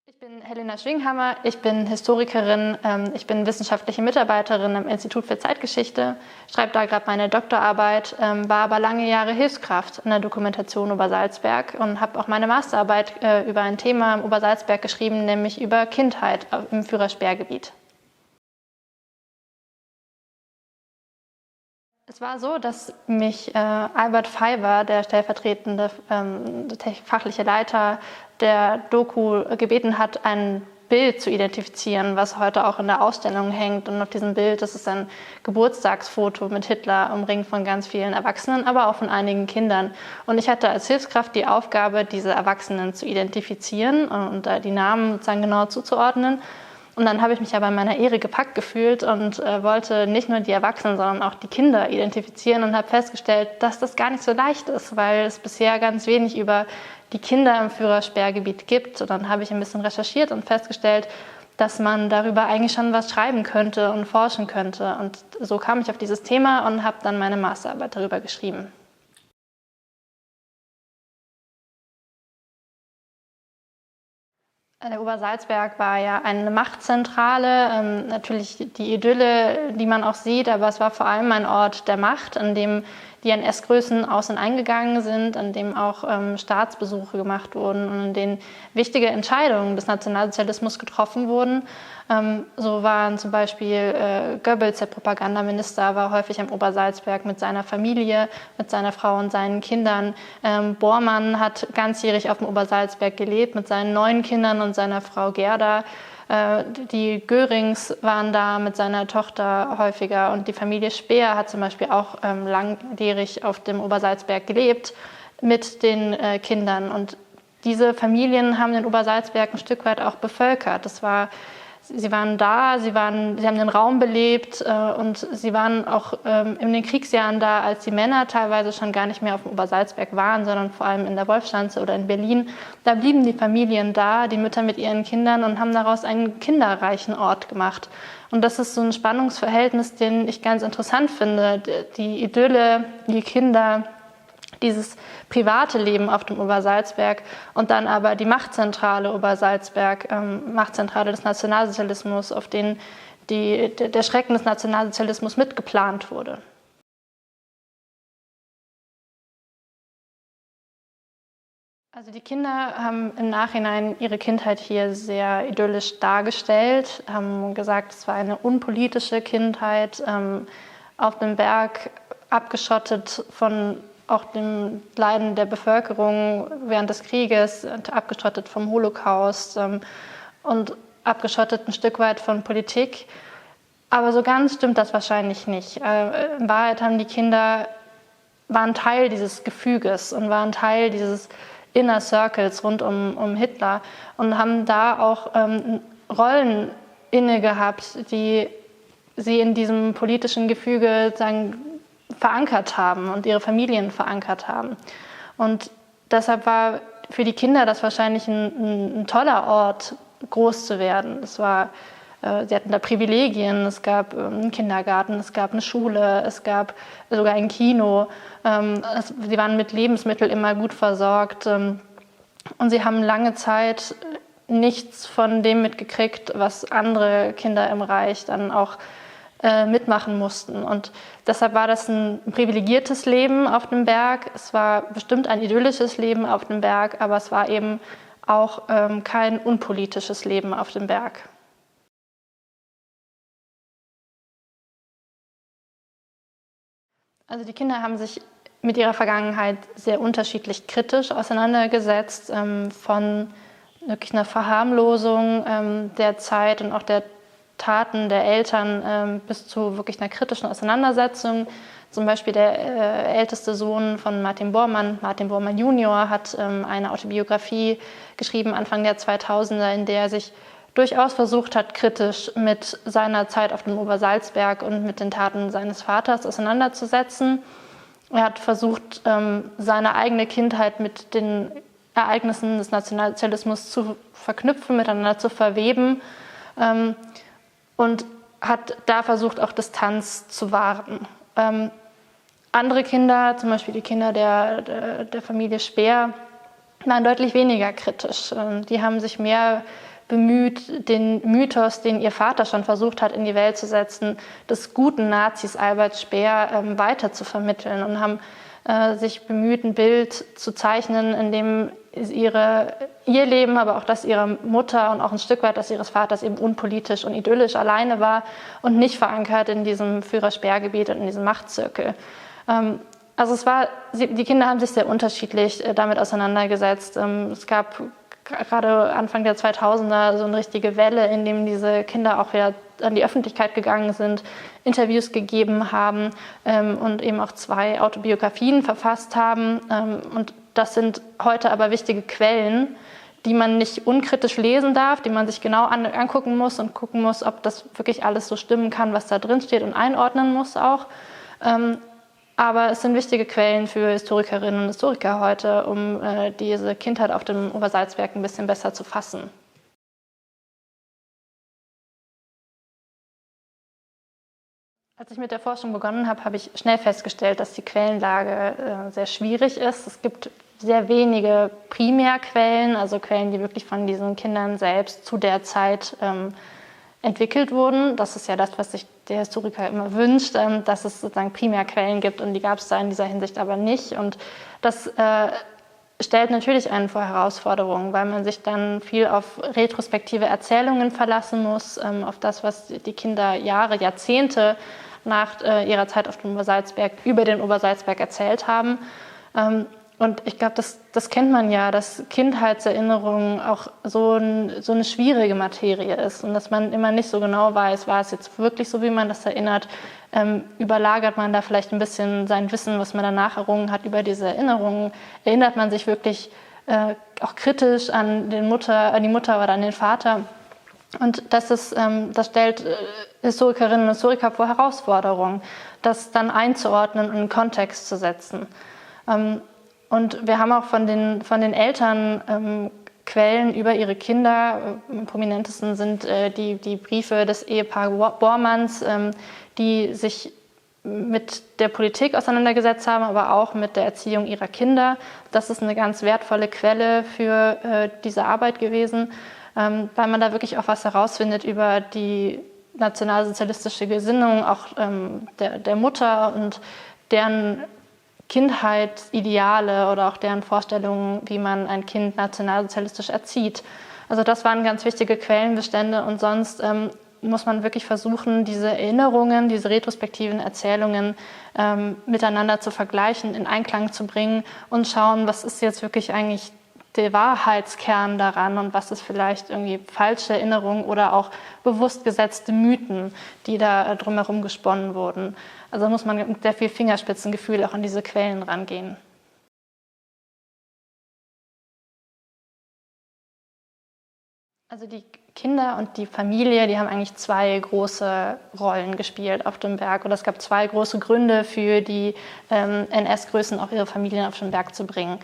Ich bin Helena Schwinghammer, ich bin Historikerin, ich bin wissenschaftliche Mitarbeiterin am Institut für Zeitgeschichte, schreibe da gerade meine Doktorarbeit, war aber lange Jahre Hilfskraft in der Dokumentation Obersalzberg und habe auch meine Masterarbeit über ein Thema im Obersalzberg geschrieben, nämlich über Kindheit im Führersperrgebiet. Es war so, dass mich Albert Feiber, der stellvertretende fachliche Leiter der Doku, gebeten hat, ein Bild zu identifizieren, was heute auch in der Ausstellung hängt. Und auf diesem Bild, das ist ein Geburtstagsfoto mit Hitler, umringt von ganz vielen Erwachsenen, aber auch von einigen Kindern. Und ich hatte als Hilfskraft die Aufgabe, diese Erwachsenen zu identifizieren und die Namen sozusagen genau zuzuordnen. Und dann habe ich mich aber in meiner Ehre gepackt gefühlt und wollte nicht nur die Erwachsenen, sondern auch die Kinder identifizieren und habe festgestellt, dass das gar nicht so leicht ist, weil es bisher ganz wenig über die Kinder im Führersperrgebiet gibt. Und dann habe ich ein bisschen recherchiert und festgestellt, dass man darüber eigentlich schon was schreiben könnte und forschen könnte. Und so kam ich auf dieses Thema und habe dann meine Masterarbeit darüber geschrieben. Der Obersalzberg war ja eine Machtzentrale, natürlich die Idylle, die man auch sieht, aber es war vor allem ein Ort der Macht, an dem die NS-Größen aus- und eingegangen sind, an dem auch Staatsbesuche gemacht wurden und an denen wichtige Entscheidungen des Nationalsozialismus getroffen wurden. So waren zum Beispiel Goebbels, der Propagandaminister, war häufig am Obersalzberg mit seiner Familie, mit seiner Frau und seinen Kindern. Bormann hat ganzjährig auf dem Obersalzberg gelebt mit seinen 9 Kindern und seiner Frau Gerda. Die Görings waren da mit seiner Tochter häufiger und die Familie Speer hat zum Beispiel auch langjährig auf dem Obersalzberg gelebt mit den Kindern. Und diese Familien haben den Obersalzberg ein Stück weit auch bevölkert. Sie waren da, sie haben den Raum belebt und sie waren auch in den Kriegsjahren da, als die Männer teilweise schon gar nicht mehr auf dem Obersalzberg waren, sondern vor allem in der Wolfschanze oder in Berlin. Da blieben die Familien da, die Mütter mit ihren Kindern und haben daraus einen kinderreichen Ort gemacht. Und das ist so ein Spannungsverhältnis, den ich ganz interessant finde. Die Idylle, die Kinder, dieses private Leben auf dem Obersalzberg und dann aber die Machtzentrale Obersalzberg, Machtzentrale des Nationalsozialismus, auf denen der Schrecken des Nationalsozialismus mitgeplant wurde. Also die Kinder haben im Nachhinein ihre Kindheit hier sehr idyllisch dargestellt, haben gesagt, es war eine unpolitische Kindheit, auf dem Berg abgeschottet von auch dem Leiden der Bevölkerung während des Krieges, abgeschottet vom Holocaust und abgeschottet ein Stück weit von Politik. Aber so ganz stimmt das wahrscheinlich nicht. In Wahrheit haben die Kinder, waren Teil dieses Gefüges und waren Teil dieses Inner Circles rund um Hitler und haben da auch Rollen inne gehabt, die sie in diesem politischen Gefüge sagen, verankert haben und ihre Familien verankert haben. Und deshalb war für die Kinder das wahrscheinlich ein toller Ort, groß zu werden. Sie hatten da Privilegien, es gab einen Kindergarten, es gab eine Schule, es gab sogar ein Kino. Sie waren mit Lebensmitteln immer gut versorgt und sie haben lange Zeit nichts von dem mitgekriegt, was andere Kinder im Reich dann auch mitmachen mussten. Und deshalb war das ein privilegiertes Leben auf dem Berg. Es war bestimmt ein idyllisches Leben auf dem Berg, aber es war eben auch kein unpolitisches Leben auf dem Berg. Also die Kinder haben sich mit ihrer Vergangenheit sehr unterschiedlich kritisch auseinandergesetzt, von wirklich einer Verharmlosung der Zeit und auch der Taten der Eltern bis zu wirklich einer kritischen Auseinandersetzung. Zum Beispiel der älteste Sohn von Martin Bormann Junior, hat eine Autobiografie geschrieben Anfang der 2000er, in der er sich durchaus versucht hat, kritisch mit seiner Zeit auf dem Obersalzberg und mit den Taten seines Vaters auseinanderzusetzen. Er hat versucht, seine eigene Kindheit mit den Ereignissen des Nationalsozialismus zu verknüpfen, miteinander zu verweben. Und hat da versucht, auch Distanz zu wahren. Andere Kinder, zum Beispiel die Kinder der Familie Speer, waren deutlich weniger kritisch. Die haben sich mehr bemüht, den Mythos, den ihr Vater schon versucht hat, in die Welt zu setzen, des guten Nazis Albert Speer weiter zu vermitteln und haben sich bemüht, ein Bild zu zeichnen, in dem ihr Leben, aber auch das ihrer Mutter und auch ein Stück weit das ihres Vaters eben unpolitisch und idyllisch alleine war und nicht verankert in diesem Führer-Speer-Gebiet und in diesem Machtzirkel. Also die Kinder haben sich sehr unterschiedlich damit auseinandergesetzt. Es gab gerade Anfang der 2000er so eine richtige Welle, in dem diese Kinder auch wieder an die Öffentlichkeit gegangen sind, Interviews gegeben haben und eben auch 2 Autobiografien verfasst haben. Und das sind heute aber wichtige Quellen, die man nicht unkritisch lesen darf, die man sich genau angucken muss und gucken muss, ob das wirklich alles so stimmen kann, was da drin steht und einordnen muss auch. Aber es sind wichtige Quellen für Historikerinnen und Historiker heute, um diese Kindheit auf dem Obersalzberg ein bisschen besser zu fassen. Als ich mit der Forschung begonnen habe, habe ich schnell festgestellt, dass die Quellenlage sehr schwierig ist. Es gibt sehr wenige Primärquellen, also Quellen, die wirklich von diesen Kindern selbst zu der Zeit entwickelt wurden. Das ist ja das, was sich der Historiker immer wünscht, dass es sozusagen Primärquellen gibt, und die gab es da in dieser Hinsicht aber nicht. Und das stellt natürlich einen vor Herausforderungen, weil man sich dann viel auf retrospektive Erzählungen verlassen muss, auf das, was die Kinder Jahre, Jahrzehnte nach ihrer Zeit auf dem Obersalzberg über den Obersalzberg erzählt haben. Und ich glaube, das kennt man ja, dass Kindheitserinnerung auch so eine schwierige Materie ist und dass man immer nicht so genau weiß, war es jetzt wirklich so, wie man das erinnert, überlagert man da vielleicht ein bisschen sein Wissen, was man danach errungen hat über diese Erinnerungen, erinnert man sich wirklich auch kritisch an die Mutter oder an den Vater. Und das stellt Historikerinnen und Historiker vor Herausforderungen, das dann einzuordnen und in Kontext zu setzen. Und wir haben auch von den Eltern Quellen über ihre Kinder. Am prominentesten sind die Briefe des Ehepaars Bormanns, die sich mit der Politik auseinandergesetzt haben, aber auch mit der Erziehung ihrer Kinder. Das ist eine ganz wertvolle Quelle für diese Arbeit gewesen, weil man da wirklich auch was herausfindet über die nationalsozialistische Gesinnung auch der Mutter und deren Kindheitsideale oder auch deren Vorstellungen, wie man ein Kind nationalsozialistisch erzieht. Also das waren ganz wichtige Quellenbestände, und sonst muss man wirklich versuchen, diese Erinnerungen, diese retrospektiven Erzählungen miteinander zu vergleichen, in Einklang zu bringen und schauen, was ist jetzt wirklich eigentlich der Wahrheitskern daran und was ist vielleicht irgendwie falsche Erinnerungen oder auch bewusst gesetzte Mythen, die da drumherum gesponnen wurden. Also muss man mit sehr viel Fingerspitzengefühl auch an diese Quellen rangehen. Also die Kinder und die Familie, die haben eigentlich 2 große Rollen gespielt auf dem Berg. Und es gab 2 große Gründe für die NS-Größen, auch ihre Familien auf den Berg zu bringen.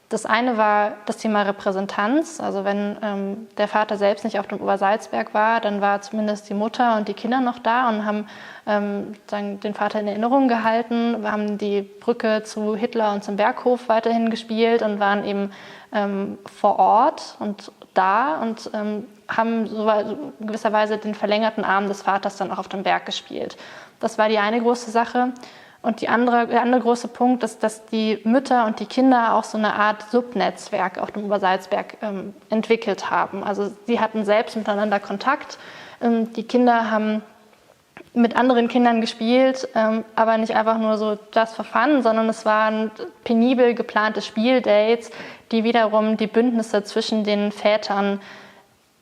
Das eine war das Thema Repräsentanz. Also wenn der Vater selbst nicht auf dem Obersalzberg war, dann war zumindest die Mutter und die Kinder noch da und haben den Vater in Erinnerung gehalten. Wir haben die Brücke zu Hitler und zum Berghof weiterhin gespielt und waren eben vor Ort und da und haben so in gewisser Weise den verlängerten Arm des Vaters dann auch auf dem Berg gespielt. Das war die eine große Sache. Und der andere große Punkt ist, dass die Mütter und die Kinder auch so eine Art Subnetzwerk auf dem Obersalzberg entwickelt haben. Also sie hatten selbst miteinander Kontakt. Die Kinder haben mit anderen Kindern gespielt, aber nicht einfach nur so just for fun, sondern es waren penibel geplante Spieldates, die wiederum die Bündnisse zwischen den Vätern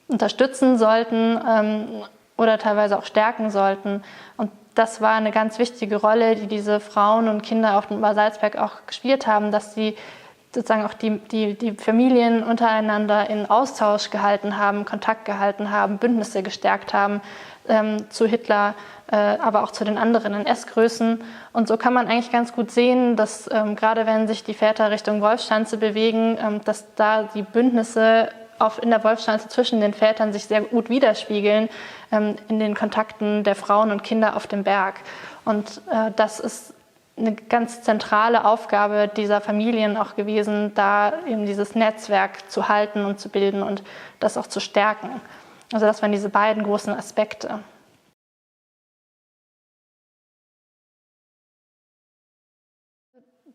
unterstützen sollten oder teilweise auch stärken sollten. Und das war eine ganz wichtige Rolle, die diese Frauen und Kinder auf dem Obersalzberg auch gespielt haben, dass sie sozusagen auch die Familien untereinander in Austausch gehalten haben, Kontakt gehalten haben, Bündnisse gestärkt haben zu Hitler, aber auch zu den anderen NS-Größen. Und so kann man eigentlich ganz gut sehen, dass gerade wenn sich die Väter Richtung Wolfschanze bewegen, dass da die Bündnisse in der Wolfschanze zwischen den Vätern sich sehr gut widerspiegeln in den Kontakten der Frauen und Kinder auf dem Berg. Und das ist eine ganz zentrale Aufgabe dieser Familien auch gewesen, da eben dieses Netzwerk zu halten und zu bilden und das auch zu stärken. Also das waren diese beiden großen Aspekte.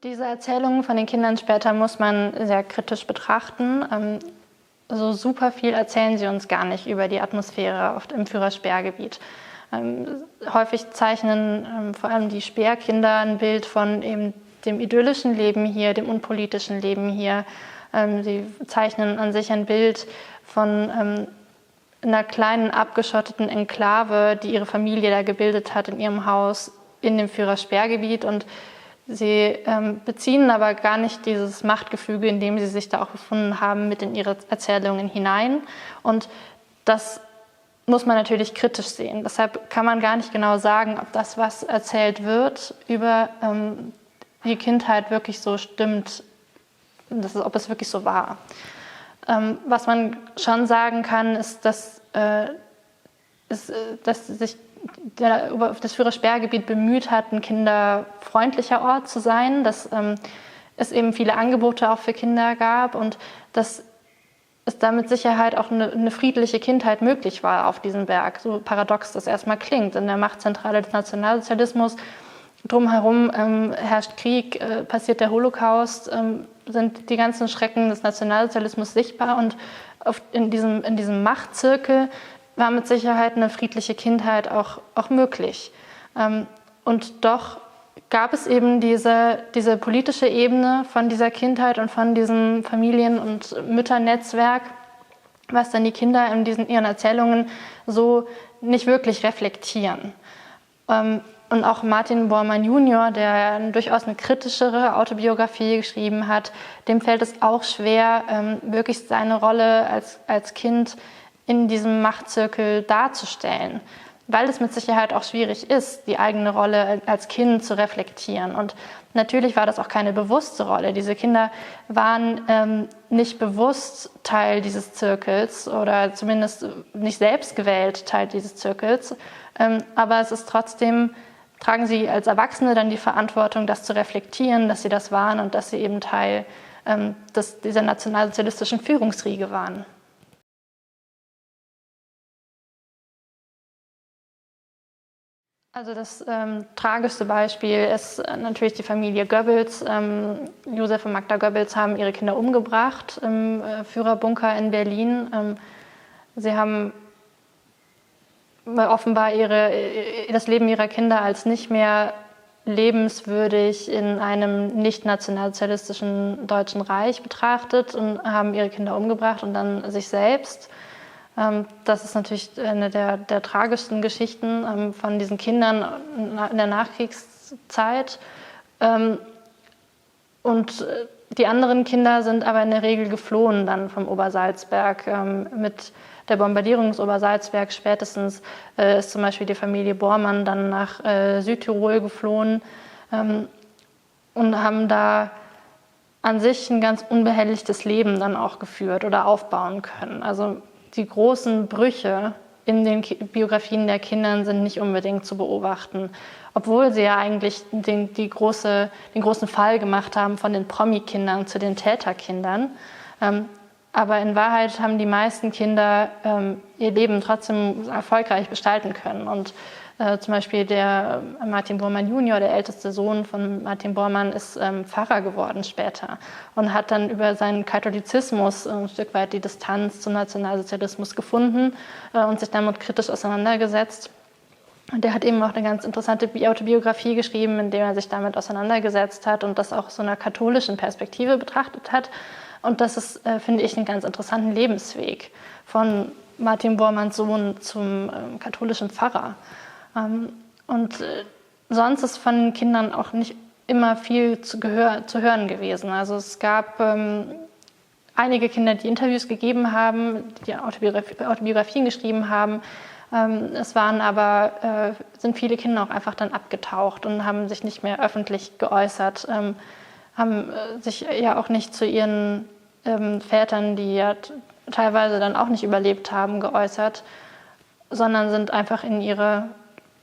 Diese Erzählungen von den Kindern später muss man sehr kritisch betrachten. So super viel erzählen sie uns gar nicht über die Atmosphäre im Führersperrgebiet. Häufig zeichnen vor allem die Speerkinder ein Bild von eben dem idyllischen Leben hier, dem unpolitischen Leben hier. Sie zeichnen an sich ein Bild von einer kleinen abgeschotteten Enklave, die ihre Familie da gebildet hat in ihrem Haus in dem Führersperrgebiet. Und sie beziehen aber gar nicht dieses Machtgefüge, in dem sie sich da auch befunden haben, mit in ihre Erzählungen hinein. Und das muss man natürlich kritisch sehen. Deshalb kann man gar nicht genau sagen, ob das, was erzählt wird, über die Kindheit wirklich so stimmt, ob es wirklich so war. Was man schon sagen kann, ist, dass sich das Führersperrgebiet bemüht hat, ein kinderfreundlicher Ort zu sein, dass es eben viele Angebote auch für Kinder gab und dass es da mit Sicherheit auch eine friedliche Kindheit möglich war auf diesem Berg. So paradox das erstmal klingt. In der Machtzentrale des Nationalsozialismus drumherum herrscht Krieg, passiert der Holocaust, sind die ganzen Schrecken des Nationalsozialismus sichtbar und in diesem Machtzirkel war mit Sicherheit eine friedliche Kindheit auch möglich. Und doch gab es eben diese politische Ebene von dieser Kindheit und von diesem Familien- und Mütternetzwerk, was dann die Kinder in ihren Erzählungen so nicht wirklich reflektieren. Und auch Martin Bormann Junior, der durchaus eine kritischere Autobiografie geschrieben hat, dem fällt es auch schwer, wirklich seine Rolle als Kind in diesem Machtzirkel darzustellen, weil es mit Sicherheit auch schwierig ist, die eigene Rolle als Kind zu reflektieren. Und natürlich war das auch keine bewusste Rolle. Diese Kinder waren nicht bewusst Teil dieses Zirkels oder zumindest nicht selbst gewählt Teil dieses Zirkels. Aber es ist trotzdem, tragen sie als Erwachsene dann die Verantwortung, das zu reflektieren, dass sie das waren und dass sie eben Teil dieser nationalsozialistischen Führungsriege waren. Also das tragischste Beispiel ist natürlich die Familie Goebbels. Josef und Magda Goebbels haben ihre Kinder umgebracht im Führerbunker in Berlin. Sie haben offenbar das Leben ihrer Kinder als nicht mehr lebenswürdig in einem nicht-nationalsozialistischen Deutschen Reich betrachtet und haben ihre Kinder umgebracht und dann sich selbst. Das ist natürlich eine der tragischsten Geschichten von diesen Kindern in der Nachkriegszeit. Und die anderen Kinder sind aber in der Regel geflohen dann vom Obersalzberg. Mit der Bombardierung des Obersalzbergs spätestens ist zum Beispiel die Familie Bormann dann nach Südtirol geflohen und haben da an sich ein ganz unbehelligtes Leben dann auch geführt oder aufbauen können. Also die großen Brüche in den Biografien der Kinder sind nicht unbedingt zu beobachten, obwohl sie ja eigentlich den großen Fall gemacht haben von den Promi-Kindern zu den Täterkindern. Aber in Wahrheit haben die meisten Kinder ihr Leben trotzdem erfolgreich gestalten können. Und zum Beispiel der Martin Bormann Junior, der älteste Sohn von Martin Bormann, ist Pfarrer geworden später und hat dann über seinen Katholizismus ein Stück weit die Distanz zum Nationalsozialismus gefunden und sich damit kritisch auseinandergesetzt. Und der hat eben auch eine ganz interessante Autobiografie geschrieben, in der er sich damit auseinandergesetzt hat und das auch aus so einer katholischen Perspektive betrachtet hat. Und das ist, finde ich, einen ganz interessanten Lebensweg von Martin Bormanns Sohn zum katholischen Pfarrer. Und sonst ist von Kindern auch nicht immer viel zu hören gewesen. Also es gab einige Kinder, die Interviews gegeben haben, die Autobiografien geschrieben haben. Es waren aber, sind viele Kinder auch einfach dann abgetaucht und haben sich nicht mehr öffentlich geäußert, haben sich ja auch nicht zu ihren Vätern, die ja teilweise dann auch nicht überlebt haben, geäußert, sondern sind einfach in ihre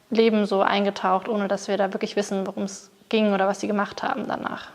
Leben so eingetaucht, ohne dass wir da wirklich wissen, worum es ging oder was sie gemacht haben danach.